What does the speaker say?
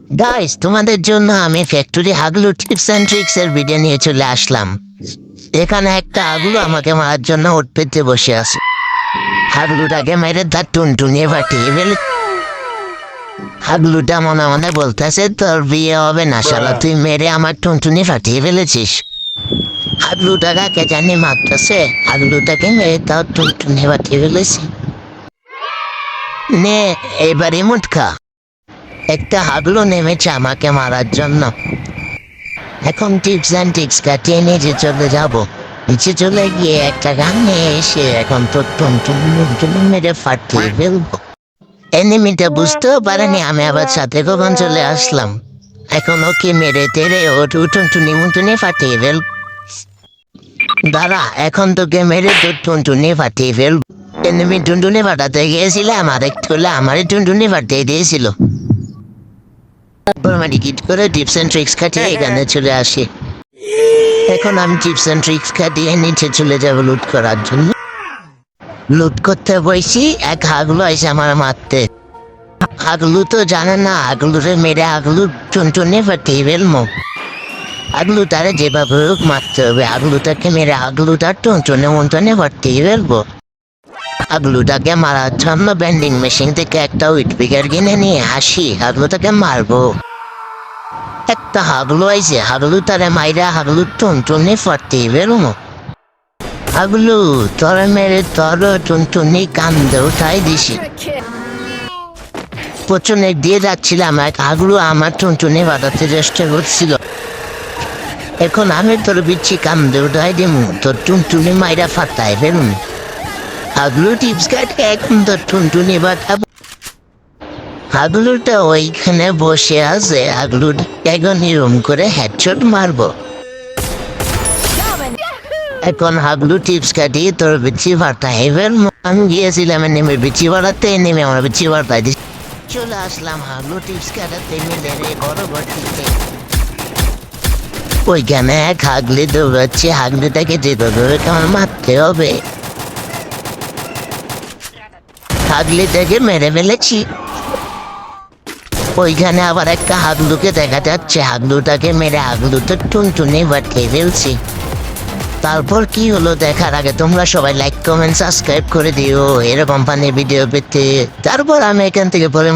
Guys, তোমাদের জন্য আমি ফ্যাক্টরি হাগলু টিপস অ্যান্ড ট্রিক্স এর ভিডিও নিয়ে চলে আসলাম। এখানে একটা হাগলু আমাকে মারার জন্য ওট পেতে বসে আছে। হাগলুটাকে মেরে তার টুনটুনিয়ে ফাটিয়ে ফেলে। হাগলুটা মনে মনে বলতেছে, তোর বিয়ে হবে না শালা, তুই মেরে আমার টুনটুনি ফাটিয়ে ফেলেছিস। হাগলুটা কাকে জানি মারতেছে, হাগলুটাকে মেরে তার টুনটুনি ফাটিয়ে ফেলেছি। নে এবারে মুটকা। একটা হাগলু নেমেছে আমাকে মারার জন্য। এখন টিপস অ্যান্ড ট্রিক্স কাটিয়ে নিচে চলে যাব। নিচে চলে গিয়ে একটা গান নিয়ে এসে এখন তো টুনটুনি মেরে ফাটিয়ে ফেলবো। এনিমিটা বুঝতেও পারেনি আমি আবার সাথে কখন চলে আসলাম। এখন ওকে মেরে তেরে ও টুনটুনি মুনটুনি ফাটিয়ে ফেল। দাঁড়া, এখন তোকে মেরে তোর টুনটুনি ফাটিয়ে ফেল। এনিমি টুনটুনি ফাটাতে গিয়েছিলাম, আরেকটু হলে আমারই টুনটুনি ফাটিয়ে দিয়েছিল। কিট করে টিপস অ্যান্ড ট্রিক্স কাটিয়ে এখানে চলে আসি। এখন আমি টিপস অ্যান্ড ট্রিক্স কাটিয়ে নিচে চলে যাবো লুট করার জন্য। লুট করতে বসি, এক হাগলু এসে আমার মারতে। হাগলু তো জানে না হাগলুরে মেরে হাগলু টুনটুনি ফাটিয়ে ফেলবো। হাগলুটারে যেভাবে হোক মারতে হবে। হাগলুটাকে মেরে হাগলুটার টুনটুনি মুনটুনি ফাটিয়ে ফেলবো। হাগলুটাকে মারার জন্য ব্যান্ডিং মেশিন থেকে একটা উইট পিকার কিনে নিয়ে আসি, হাগলুটাকে মারবো। একটা হাগলু আইছে, হাগলু তারে মাইরা হাগলু টুনটুনি ফাটিয়ে ফেলবো। হাগলু তোরে মেরে তোর টুনটুনি কান্দে উঠাই দিছি। পছনে দিয়ে যাচ্ছিলাম, এক হাগলু আমার টুনটুনি ফাটাতে চেষ্টা করছিল। এখন আমি তোর বিচ্ছি কান্দে উঠাই দিমু, তোর টুনটুনি মাইরা ফাটাই ফেলুন। হাগলু টিপস কাটে এখন তোর টুনটুনি ফাটাবো। হাগলুটা ওইখানে বসে আছে, হাগলুর এখন এরম করে হেডশট মারবো। এখন হাগলু টিপস কাটিয়ে তোর বিচি ফাটাই ফেলবো। আমি গিয়েছিলাম নেমে বিচি ফাটাতে, নেমে আমার বিচি ফাটাই দিচ্ছি। চলে আসলাম হাগলু টিপস কাটাতে মিলে রে পরবর্তীতে। ওইখানে এক হাগলি দৌড়াচ্ছে, হাগলিটাকে যেভাবে আমার মারতে হবে। হাগলিটাকে মেরে ফেলেছি। ওইখানে আবার একটা হাগলুকে দেখা যাচ্ছে, হাগলুটাকে মেরে হাগলুটা টুনটুনি ফাটিয়ে ফেলছি। তারপর কি হলো দেখার আগে তোমরা সবাই লাইক কমেন্ট সাবস্ক্রাইব করে দিও এরকম ফানি ভিডিও পেতে। তারপর আমি এখান থেকে পরে